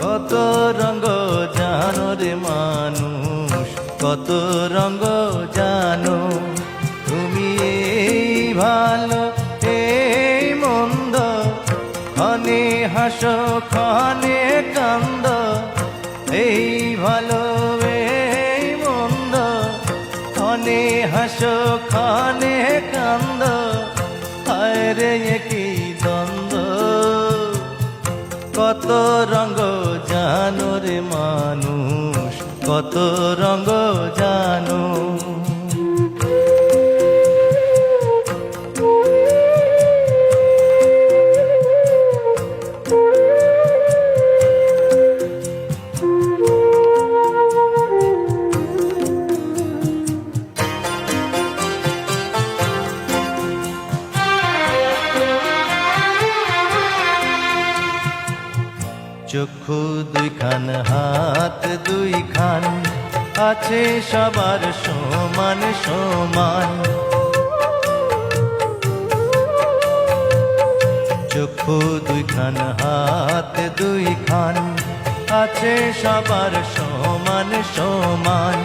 কত রঙ জানো রে মানুষ, কত রঙ জানো। তুমি এই ভালো এই মন্দ, ক্ষণে হাসো ক্ষণে কান্দ। এই ভালো এই মন্দ, ক্ষণে হাসো ক্ষণে কান্দ। হায় রে কি দ্বন্দ্ব, কত রঙ জানো রে মানুষ, কত রঙ জানো। চক্ষু দুইখান হাত দুইখান, আছে সবার সমান সমান। চক্ষু দুইখান হাত দুইখান, আছে সবার সমান সমান।